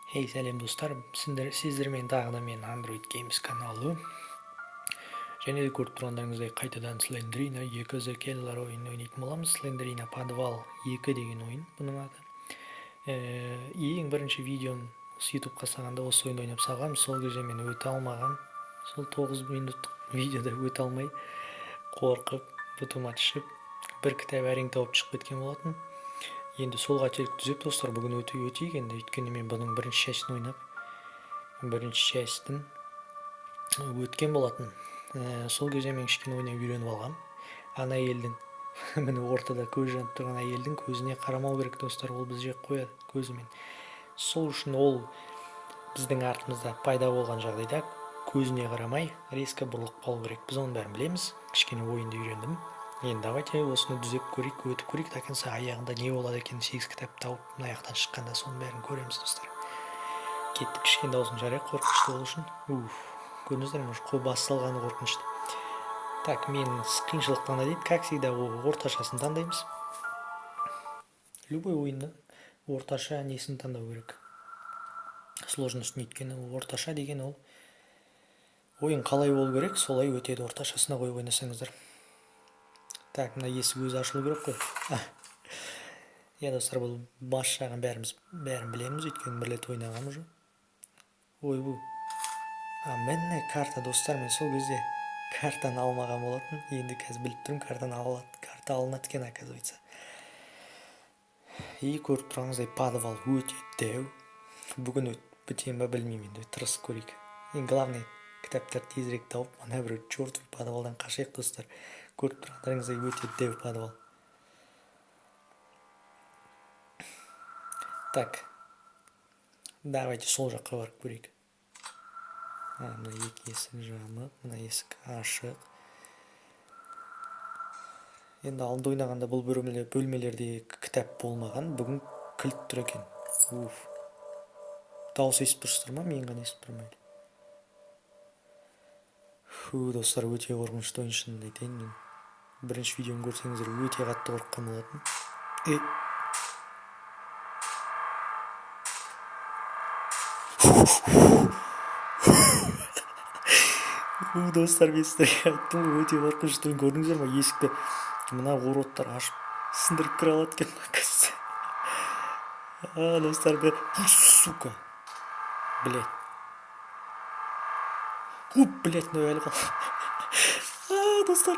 Сәлем достар, сіздермен тағы да мен Android Games каналы. Және де көріп тұрғандарыңыздай қайтадан Slendrina 2 The Keller ойынын ойнайтын боламыз. Slendrina Подвал 2 деген ойын бұның аты. Ең бірінші видеом YouTube-қа салғанда осы ойынды ойнап салғам. Сол кезде мен өте алмаған. Сол 9 минуттық видеода өте алмай қорқып, бұтыма түсіп, бір кітап әрең тауып шығып кеткен болатын. Енді сол қателікті түзеп достар, бүгін өтейік енді, өйткені мен бұның бірінші частін ойнап, бірінші частін өткен болатын. Сол кезде мен кішкене ойнап үйреніп алғам. Ана әйелдің, міне ортада көз жанып тұрған әйелдің көзіне қарамау керек достар, ол біз жек қояды көзімен. Сол үшін ол біздің артымызда пайда болған жағдайда көзіне қарамай резко бұрылып қалу керек. Біз оның бәрін білеміз, кішкене ойынды үйрендім. Енді давайте осыны түзеп көрейік, өтіп көрейік, такенса аяғында не болады екен, 8 кітап тауып, мына аяқтан шыққанда соның бәрін көреміз достар. Кеттік, кішкене даусын жарайық, қорқынышты болу үшін. Көрдіңіздер ме, қол басталғаны қорқынышты. Так, мен қиыншылық таңда дейді, как всегда орташасын таңдаймыз. Любой ойында орташа несін таңдау керек. Сложностын өйткені орташа деген ол ойын қалай болу керек, солай өтеді, орташасына қойып ойнасаңыздар. Так, мына есік өзі ашылу керек қой. Достар, бұл бас жағын бәрін білеміз, өйткені бір рет ойнағам уже. Бұл. Міне карта достар, мен сол кезде картаны алмаған болатын. Енді қазір біліп тұрмын, карта алынады екен, оказывается. Көріп тұрғаныңыздай подвал өте дәу. Бүгін бітем ба білмеймін, енді тырысып көрейік. Главный кітаптар тезірек тауып, мына бір чертовый подвалдан қашайық достар. Көріп тұрғандарыңыздай өте дәу подвал. Так, давайте сол жаққа барып көрейік. Мына екі есік жамық, мына есік ашық. Енді алдында ойнағанда бұл бөлмелерде кітап болмаған, бүгін кілт тұр екен. Дауыс естіп тұрсыздар ма? Мен ғана естіп тұрмайды. Достар, өте қорқынышты ойын, шынымды айтайын. Мен бірінші видеоны көрсеңіздер өте қатты қорыққан болатын. Достар, мен сіздерге айттым, өте қорқынышты ойын, көрдіңіздер ме? Есікті мына уроттар ашып сындырып кіре алады екен. Достар, сука. Блять. Блять, ну әлі қал. Достар,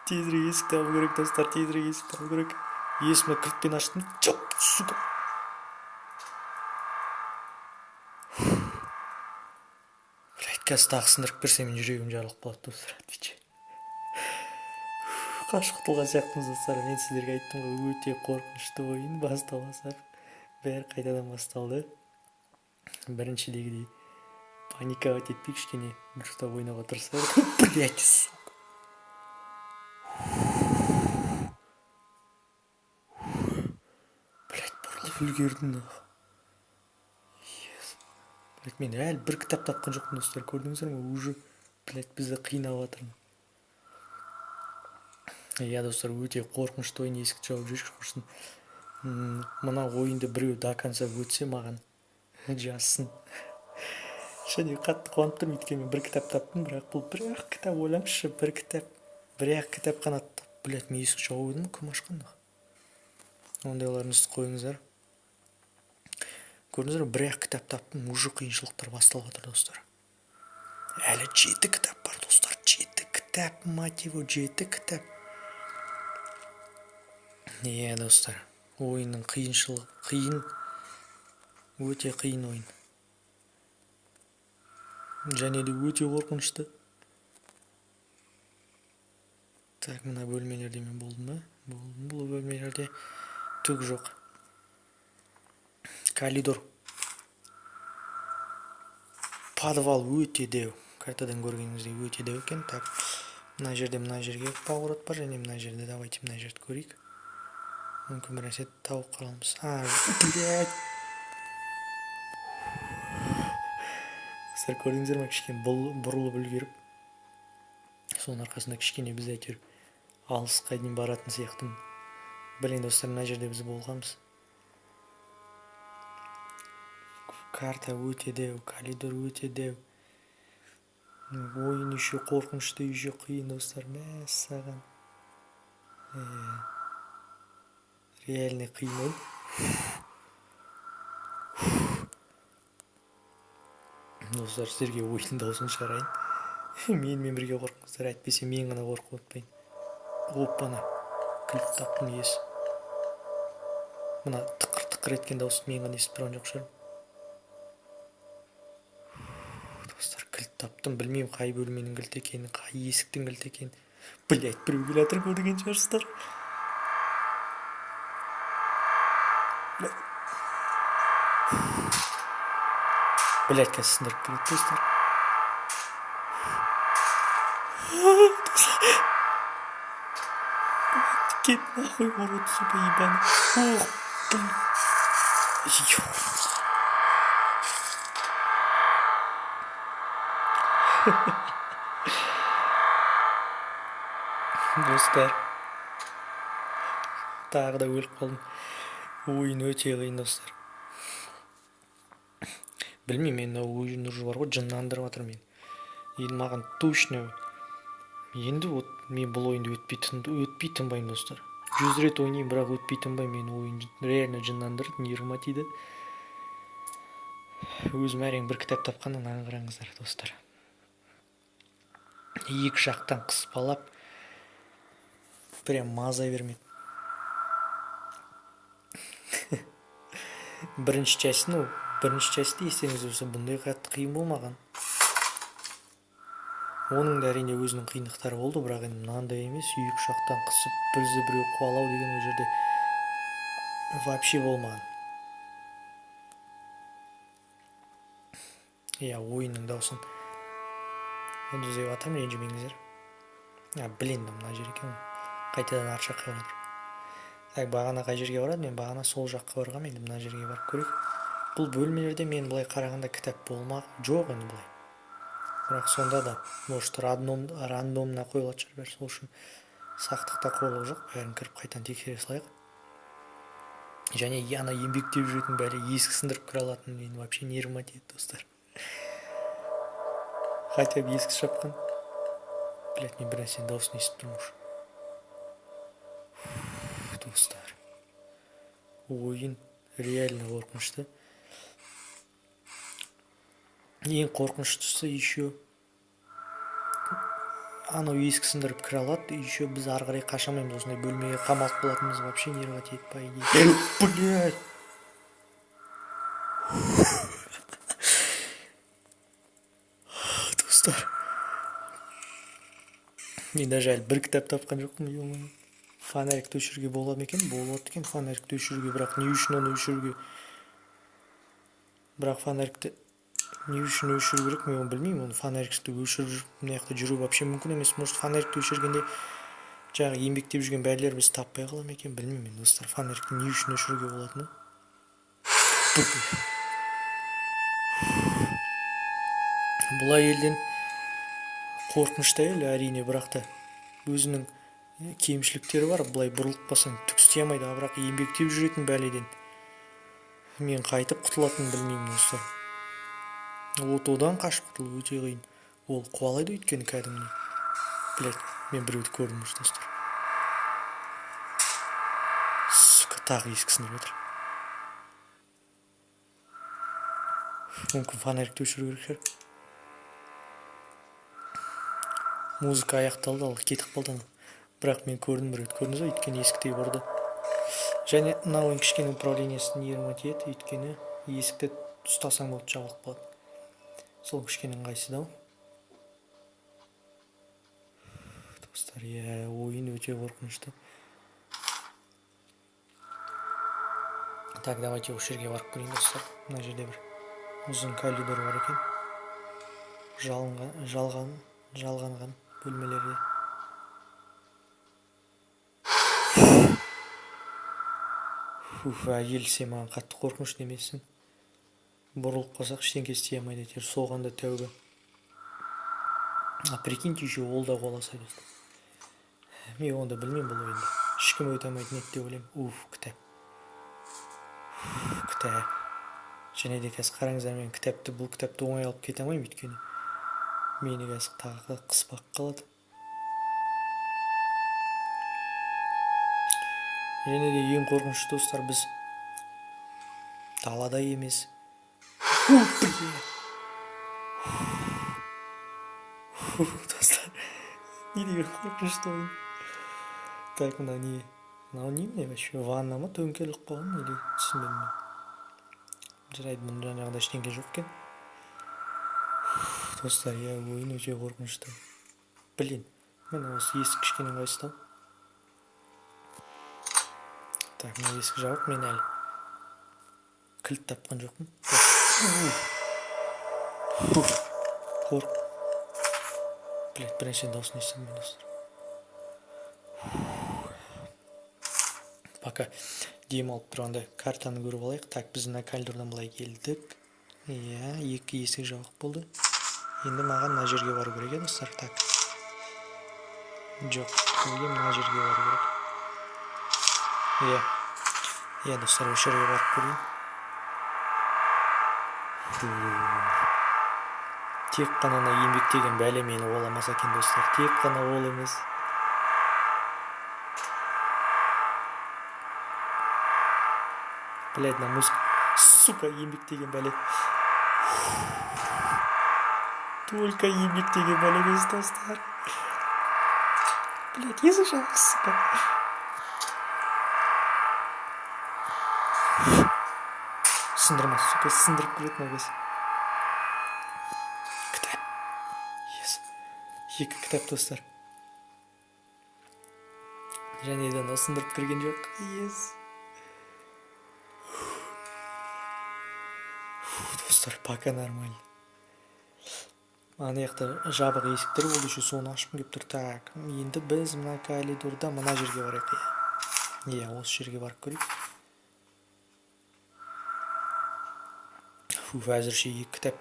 тезірек есік табу керек, достар, тезірек есік табу керек. Есіме кілтпен аштым. Сука. Қазір тағы сындырып берсе, мен жүрегім жарылып қалады достар, отвечай. Қашып құтылған сияқтымыз достар, мен сіздерге айттым ғой, өте қорқынышты ойын, басталмаса бәрі қайтадан басталды. Біріншідегідей паникавать етпей, кішкене дұрыстап ойнауға тырысайық. Блять, сука. Блять, бұрылып үлгердім. Блять, мен әлі бір кітап тапқан жоқпын достар, көрдіңіздер ме? Уже, блять, бізді қинап жатырмын. Достар, өте қорқынышты ойын, есікті жауып жүрші құрсын. Мына ойынды біреу до конца өтсе маған жазсын. Және қатты қуанып тұрмын, өйткені мен бір кітап таптым, бірақ бұл бір-ақ кітап, ойлаңызшы, бір-ақ кітап қана тап. Блять, мен есік жауып едім, кім ашқанда? Ондайларыңызды қойыңыздар. Көрдіңіздер, бір-ақ кітап таптым, уже қиыншылықтар басталып жатыр достар. Әлі 7 кітап бар достар, 7 кітап, мать его, 7 кітап. Достар, ойынның қиыншылығы, қиын, өте қиын ойын. Және де өте қорқынышты. Так, мына бөлмелерде мен болдым ба? Болдым, бұл бөлмелерде түк жоқ. Коридор. Подвал өте дәу. Картадан көргеніңізде өте дәу екен. Так, мына жерге поворот бар, және мына жерде, давайте мына жерді көрейік. Мүмкін бір нәрсе тауып қаламыз. Блять. Сіздер көрдіңіздер ме, кішкене бұрылып үлгеріп. Соның арқасында кішкене біз әйтеуір алысқа дейін баратын сияқтымын. Блин, достар, мына жерде біз болғанбыз. карта өте дәу, коридор өте дәу. Ойын еще қорқынышты, еще қиын достар. Мәссаған. Реально қиын ой. Достар, сіздерге ойын даусын шығарайын. Менімен бірге қорқыңыздар, әйтпесе мен ғана қорқып отпайын. Оппана, кілт таптым есі. Мына тықыр-тықыр еткен дауысты мен ғана естіп тұрған жоқ шығармын. Достар, кілт таптым, білмеймін қай бөлменің кілті екенін, қай есіктің кілті екенін. Блять, біреу келе жатыр ғой деген шығарсыздар. Блять, қазір сындырып келеді достар. Кет нахуй, урод, сука, ебаный. Ох, блин. Достар, тағы да өліп қалдым. Ойын өте қиын достар. Білмеймін, мен ойын уже бар ғой, жыннандырып жатыр мен. Енді маған точно енді вот мен бұл ойынды өтпей тынбаймын достар. 100 рет ойнайын, бірақ өтпей тынбаймын. Мен ойын реально жыннандырды, нервыма тиді. Өзім әрең бір кітап тапқаннан қараңыздар достар. Екі жақтан қыспалап прям маза бермеді. Бірінші частьте естеріңізде болса бұндай қатты қиын болмаған. Оның да әрине өзінің қиындықтары болды, бірақ енді мынандай емес, екі жақтан қысып бірді біреу қуалау деген ол жерде вообще болмаған. Ойынның даусын үндіздеп атам, ренжімеңіздер. Блин, мына жер екен. Қайтадан арт жаққа барады. Бағана қай жерге барады? Мен бағана сол жаққа барғам, енді мына жерге барып көрейік. Бұл бөлмелерде мен былай қарағанда кітап болмақ жоқ енді былай. Бірақ сонда да, может, рандомна қойылады шығар, сол үшін сақтықта қорлық жоқ, бәрін кіріп қайтадан тексере салайық. Және ана еңбектеп жүретін бәле есік сындырып кіре алатын, мен вообще нервыма тиеді достар. Хотя бы есік шапқан. Блять, мен бір нәрсенің дауысын естіп тұрмын уже. Достар, ойын реально қорқынышты. Ең қорқыныштысы еще анау есік сындырып кіре алады, еще біз ары қарай қашамаймыз, осындай бөлмеге қамалып болатынымыз вообще нервыға тиеді по идее. Блять. Достар, мен даже әлі бір кітап тапқан жоқпын. Фонарикті өшіруге болады ма екен? Болады екен фонарикті өшіруге, бірақ не үшін оны өшіруге? Бірақ фонарикті не үшін өшіру керек, мен оны білмеймін. Оны фонарикті өшіріп мына жақта жүру вообще мүмкін емес. Может, фонарикті өшіргенде жаңағы еңбектеп жүрген бәлелер біз таппай қала ма екен? Білмеймін достар, фонарикті не үшін өшіруге болатыны. Бұл әйелден қорқынышты әйел әрине, бірақ та өзінің кемшіліктері бар. Бұлай бұрылып басаң түк істей алмайды, бірақ еңбектеп жүретін бәледен мен қайтып құтылатынын білмеймін достар. Одан қашып құтылу өте қиын. Ол қуалайды өйткені кәдімгідей. Блять, мен біреуді көрдім достар. Сука, тағы есік сындырып отыр. Мүмкін фонарикті өшіру керек шығар. Музыка аяқталды, ал кетіп қалды. Бірақ мен көрдім біреуді, көрдіңіз ба, өйткені есіктегі бұрды. Және мынауың кішкене управлениесі нервыма тиеді, өйткені есікті ұстасаң болды, жабылып қалады. Сол кішкене ыңғайсыздау. Достар, ойын өте қорқынышты. Так, давайте осы жерге барып көрейін достар. Мына жерде бір ұзын коридор бар екен. Жалғанған бөлмелерде. Әйел сен маған қатты қорқынышты емессің. Бұрылып қалсақ ештеңке істей алмайды, әйтеуір соғанда тәуба. Прикиньте, еще ол да қуаласа достар. Мен онда білмеймін бұл ойында. Ешкім өте алмайтын еді деп ойлаймын. Кітап. Кітап. Және де қазір қараңыздар, мен бұл кітапты оңай алып кете алмаймын, өйткені мені қазір тағы қыспақ қалады. Және де ең қорқынышты достар, біз далада емес. Достар, не деген қорқынышты ойын. Так, мынау не? Мынау не вообще? Ванна ма, төңкеріліп қалған, или түсінбедім мен. Жарайды, мұның жаңағыда ештеңе жоқ екен. Достар, ойын өте қорқынышты. Блин, міне осы есік кішкене ыңғайсыздау. Так, мына есік жабық, мен әлі кілт тапқан жоқпын. Қорқ. Блять, бірінші даусын естідім мен, достар. Пока дем алып тұрғанда картаны көріп алайық. Так, біз мына коридордан былай келдік. Иә, екі есік жабық болды. Енді маған мына жерге бару керек, достар. Так. Жоқ, бізге мына жерге бару керек. Иә, достар, осы жерге барып көрейін. Тек қана еңбектеген бәле мені оламаса екен, достар. Тек қана ол емес. Блядь, на музыка. Сука, еңбектеген бәле. Только еңбектеген бәле емес, достар. Блядь, есік жабық, сука. Сындырма, сука, сындырып көретін өгіз. Кітап. Екі кітап, достар. Және де сындырып кірген жоқ. Достар, пока нормально. Ана яқта жабық есіктер болды, еще соны ашқым келіп тұр. Так, енді біз мына коридорда мына жерге барайық. Иә, осы жерге барып көрейік. Әзірше екі кітап.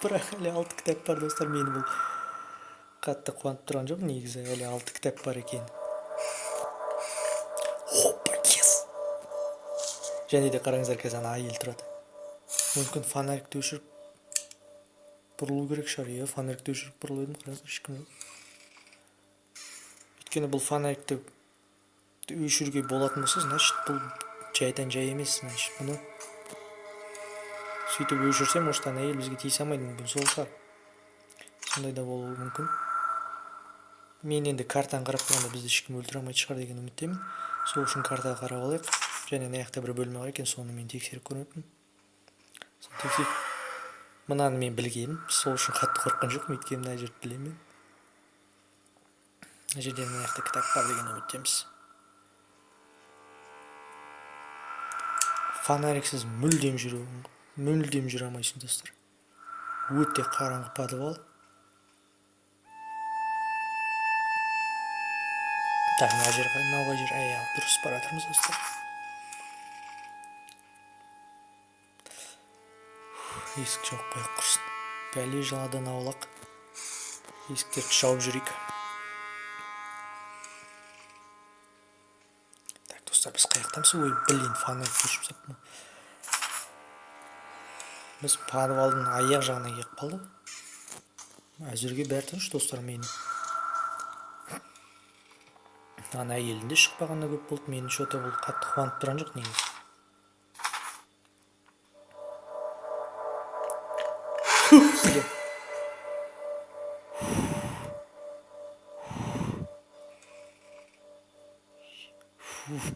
Бірақ әлі 6 кітап бар, достар. Мені бұл қатты қуанып тұрған жоқ, негізі әлі 6 кітап бар екен. Хоппа, кес! Және де қараңыздар, қазір ана әйел тұрады. Мүмкін фонарикті өшіріп бұрылу керек шығар. Иә, фонарикті өшіріп бұрылу едім, қараңыздар, ешкім жоқ. Өйткені бұл фонарикті өшіруге болатын болса, значит, бұл жайдан жай емес, значит, бұны сөйтіп өшірсем, может, ана әйел бізге тиісе алмайды, мүмкін сол шығар. Сондай да болуы мүмкін. Мен енді картаны қарап тұрғанда бізді ешкім өлтіре алмайды шығар деген үміттемін. Сол үшін картаға қарап алайық. Және ана жақта бір бөлме бар екен, соны мен тексеріп көрмеппін. Мынаны мен білгенмін, сол үшін қатты қорыққан жоқпын, өйткені мына жерді білемін. Мына жерде мына жақта кітап бар деген үміттеміз. Фонариксіз мүлдем жүре алмайсың, достар. Өте қараңғы подвал. Так, мына жер, дұрыс бара жатырмыз, достар. Есік жауып қойып құрсын. Бәле жаладан аулақ. Есіктерді жауып жүрейік. Так, достар, біз қаяқтамыз? Ой, блин, фонарик көшіп сапты. Біз подвалдың аяқ жағына келіп қалды. Әзірге бәрі тыныш, достар, мені. Ана әйелінде шықпағанда көп болды. Мені что-то бұл қатты қуанып тұрған жоқ, негізі.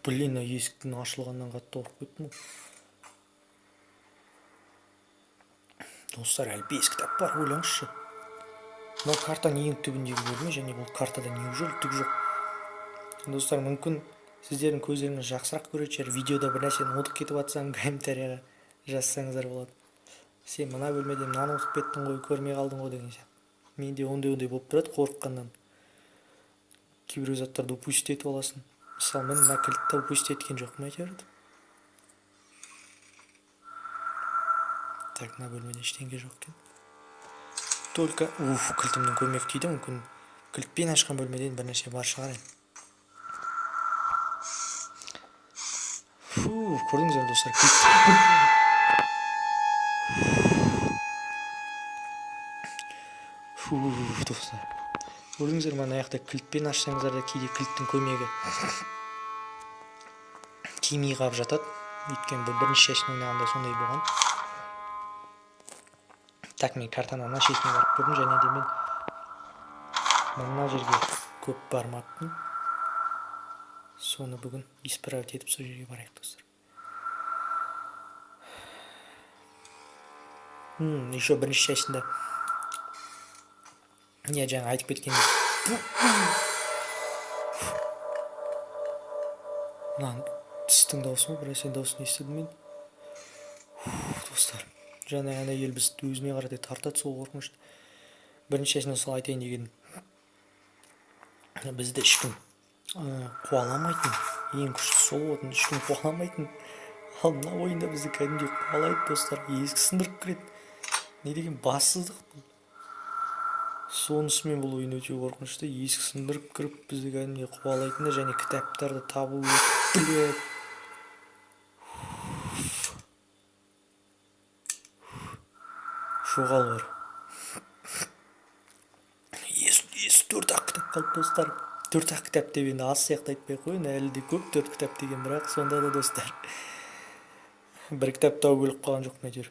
Блин, есіктің ашылғаннан қатты қорқып кеттім. Достар, әлі 5 кітап бар, ойлаңызшы. Бұл картаның ең түбіндегі бөлме, және бұл картада неужели түк жоқ. Достар, мүмкін сіздердің көздеріңіз жақсырақ көретін шығар. Видеода бір нәрсені ұмытып кетіп жатсам, комментарияға жазсаңыздар болады. Сен мына бөлмеде мынаны ұмытып кеттің ғой, көрмей қалдың ғой деген сияқты. Менде ондай болып тұрады, қорыққаннан. Кейбір заттарды упустить етіп аласың. Мысалы, мен мына кілтті упустить еткен жоқпын әйтеуір. Так, мына бөлмеде ештеңе жоқ екен. Только кілтімнің көмек тиді, мүмкін кілтпен ашқан бөлмеден бір нәрсе бар шығар. Көрдіңіздер, достар, Достар. Көрдіңіздер ме, ана жақта кілтпен ашсаңыздар да кейде кілттің көмегі тимей қалып жатады. Өйткені бұл бірінші шешін ойнағанда сондай болған. Так, мен картаны ана шетіне барып көрдім, және де мен мына жерге көп бармаппын. Соны бүгін исправить етіп сол жерге барайық, достар. Еще бірінші шешінде не жаңа айтып кеткен. Мынаны тістің дауысы ма, біресе дауысын естідім мен. Достар, жаңа ана ел бізді өзіне қаратай тартады, сол қорқынышты. Бірінші шешінде сол айтайын деген. Бізді ешкім қуаламайтын, ең күшті сол болатын, ешкім қуаламайтын. Ал мына ойында бізді кәдімгідей қуалайды, достар, ескі сындырып кіреді. Не деген бассыздық бұл. Сонысымен бұл ойын өте қорқынышты, ескі сындырып кіріп бізді кәдімгідей қуалайтын, және кітаптарды табу біледі. Жоғал бар. Есі 4-ақ кітап қалды, достар. 4-ақ кітап деп енді аз сияқты айтпай қойын, әлі де көп 4 кітап деген, бірақ сонда да, достар. Бір кітап тауып өліп қалған жоқ, мәтер.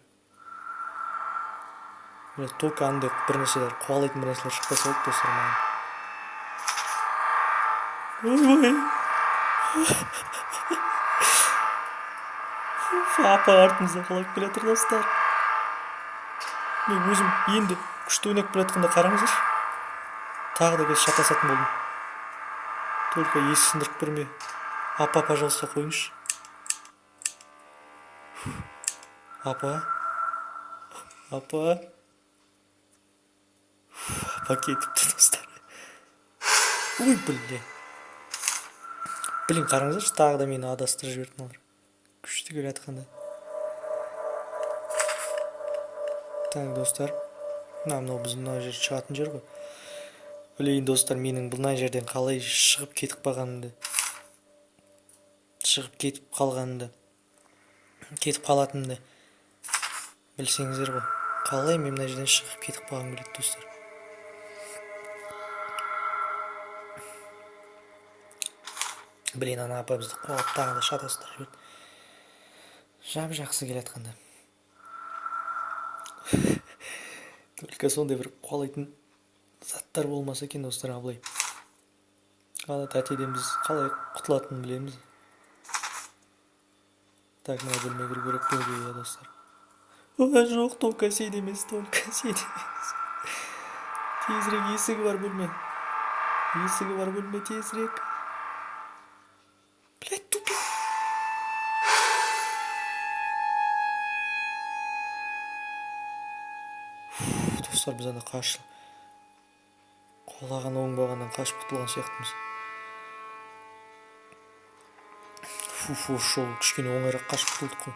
Только андай бір нәрселер, қуалайтын бір нәрселер шықпаса болды, достар, маған. Апа артымызда қалап келе жатыр, достар. Мен өзім енді күшті ойнап келе жатқанда қараңыздаршы. Тағы да шатасатын болдым. Только есі сындырып көрме. Апа, пожалуйста, қойыңызшы. Апа. Апа кетіпті, достар. Ой, блин, қараңыздаршы, тағы да мені адастырып жіберді олар. Күшті келе жатқанда. Так, достар. Мынау біздің мына жер шығатын жер ғой. Білейін, достар, менің бұл жерден қалай шығып кетіп қалатынымды білсеңіздер ғой. Қалай мен мына жерден шығып кетіп қалғым келеді, достар. Блин, ана апа бізді қуалап тағы да шатастырып жіберді. Жап-жақсы келе жатқанда. Только сондай бір қуалайтын заттар болмаса екен, достар, абылай. Ана тәтеден біз қалай құтылатынын білеміз. Так, мына бөлме кіру керек бөлмеге, достар. Жоқ, только сен емес. Тезірек, есігі бар бөлме, тезірек. Блядь, тупик. Достар, біз ана қашыл. Қолаған оңбағаннан қашып құтылған сияқтымыз. Шол кішкене оңайрақ қашып құтылдық қой.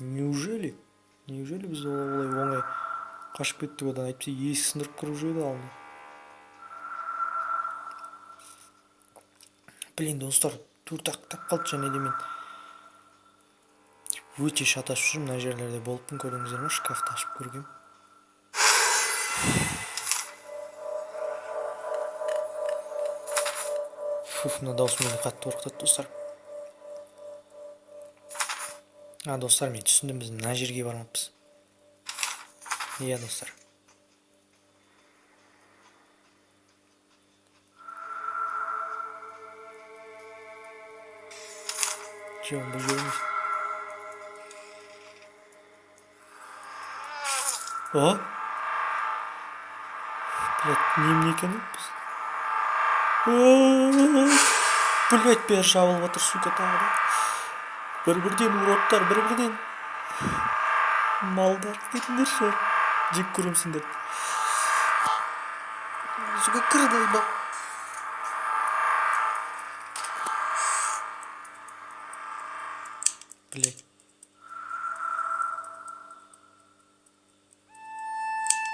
Неужели біз олай оңай қашып кеттік, одан айтпаса есік сындырып кіріп жүреді алды. Блин, достар, 4-ақ кітап қалды, және де мен өте шатасып жүрмін. Мына жерлерде болыппын, көрдіңіздер ме? Шкафты ашып көргем. Мына дауыс мені қатты қорқытады, достар. Достар, мен түсіндім, біз мына жерге бармаппыз. Иә, достар. Жоқ, бұл жер емес. Блядь, немене екен біз? Блядь, бәрі жабылып жатыр, сука, тағы да. Бір-бірден, уроттар, бір-бірден. Малдар, кетіңдерші. Жек көрем сендерді. Сука, кірді, бақ. Блядь.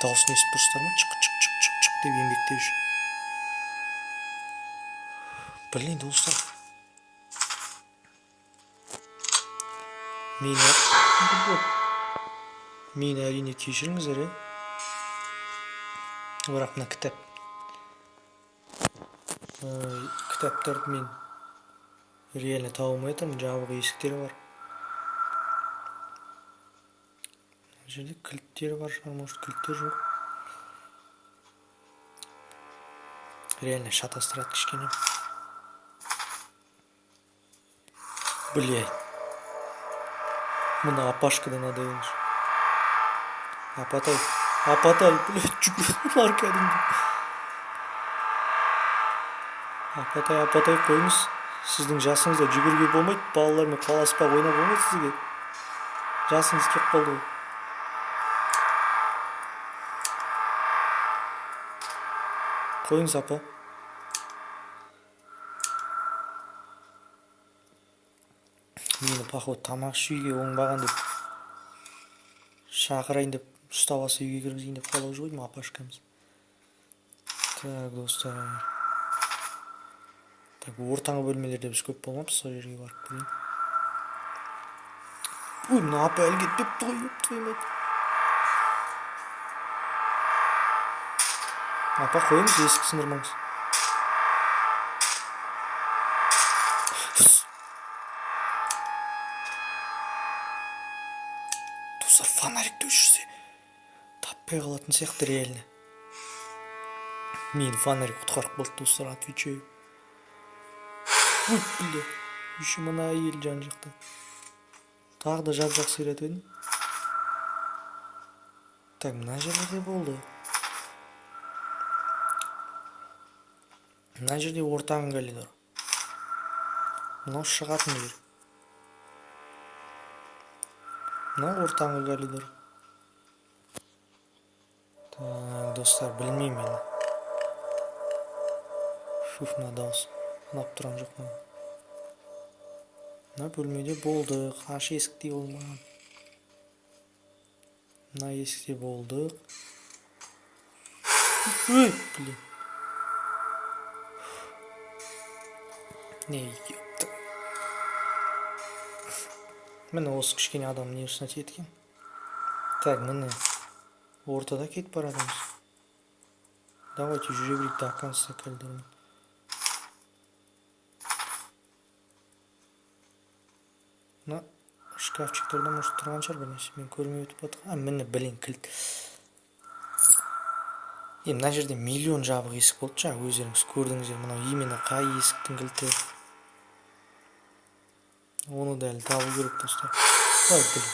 Дауысын естіп тұрсыздар ма? Чық деп еңбектеп жүр. Блин, достар. Меня... Мені әрине кешіріңіздер, бірақ мына кітаптарды мен реально таба алмай жатырмын, жабық есіктері бар. Мына жерде кілттері бар шығар, может кілттер жоқ. Реально шатастырады кішкене. Блядь. Мына апашкадан адайыншы. Апатай, блядь, жүгіріп кәдімгі. Апатай қойыңыз. Сіздің жасыңызда жүгіруге болмайды, балалармен қаласпақ ойнап болмайды сізге. Жасыңыз кеп қалды ғой. Қойыңыз, апа. Мені поход тамақ ішуге оңбаған деп шақырайын деп ұстап алса үйге кіргізейін деп қалап жүр ғой деймін апашкамыз. Так, достар. Так, ортаңғы бөлмелерде біз көп болмаппыз, сол жерге барып көрейін. Ой, мына апа әлі кетпепті ғой, твою мать. Апа, қойыңыз, есікті сындырмаңыз. Достар, фонарикті өшірсе таппай қалатын сияқты реально. Мен фонарик құтқарып болды, достар, отвечаю. Ой, бля, еще мына әйел жан жақта. Тағы да жап-жақсы үйретіп едім. Так, мына жерде болды. Мына жерде ортаңғы коридор. Мынау шығатын жер. Мынау ортаңғы коридор. Так, достар, білмеймін мен. Шуф, мына дауыс. Ұнап тұрған жоқ маған. Мына бөлмеде болды, қаш есікте болмаған. Мына есікте болды. Ой, блин. Не, епті. Міне осы кішкене адам не ұсына теткен. Так, міне ортада кетіп барадымыз. Давайте жүре берейік до конца коридормен. Мына шкафчиктерде может тұрған шығар бірнеше, мен көрмей өтіп жатқан. Міне, блин, кілт. Мына жерде миллион жабық есік болды жаңа, өздеріңіз көрдіңіздер. Мынау именно қай есіктің кілті. Оны да әлі табу керек, достар. Ой, блин.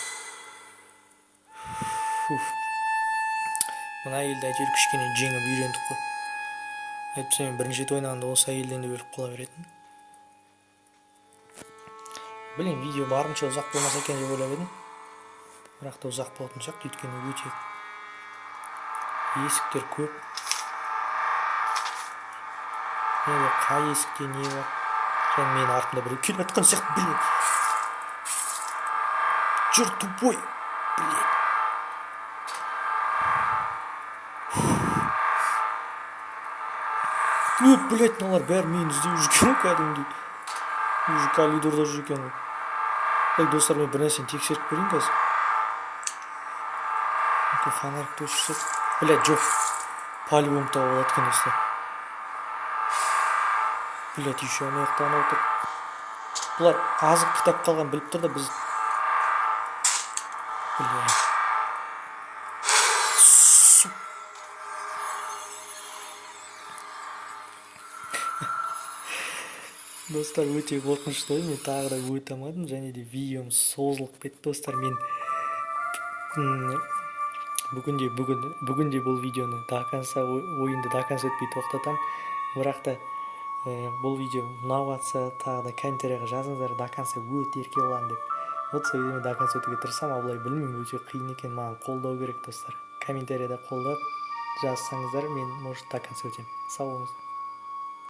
Мына әйелді әйтеуір кішкене жеңіп үйрендік қой. Әйтпесе мен бірінші рет ойнағанда осы әйелден де өліп қала беретін. Блин, видео барынша ұзақ болмаса екен деп ойлап едім. Бірақ та ұзақ болатын шығар, өйткені өте есіктер көп. Енді қай есікте не бар? Және менің артымда біреу келіп жатқан сияқты, блин. Жүр, тупой, блин. Ой, блядь, мыналар бәрі мені іздеп жүрген ғой кәдімгідей. Уже коридорда жүр екен ғой. Так, достар, мен бір нәрсені тексеріп көрейін қазір. Фонарикті өшірсек. Блядь, жоқ. По-любому тауып алады екен, достар. Блядь, еще ана жақта анау тұр. Бұлар азық кітап қалған біліп тұр да біз. Блядь. Достар, өте қорқынышты, мен тағы да өте алмадым, және де видеом созылып кетті. Достар, мен бүгінде бұл видеоны ойынды до конца өтпей тоқтатам. Бірақ та бұл видео ұнап жатса, тағы да комментарияға жазыңыздар, до конца өте ерке болайын деп. Вот сол видеоны до конца өтуге тырысам, ал былай білмеймін, өте қиын екен, маған қолдау керек, достар. Комментарияда қолдап жазсаңыздар, мен может до конца өтем. Сау болыңыз.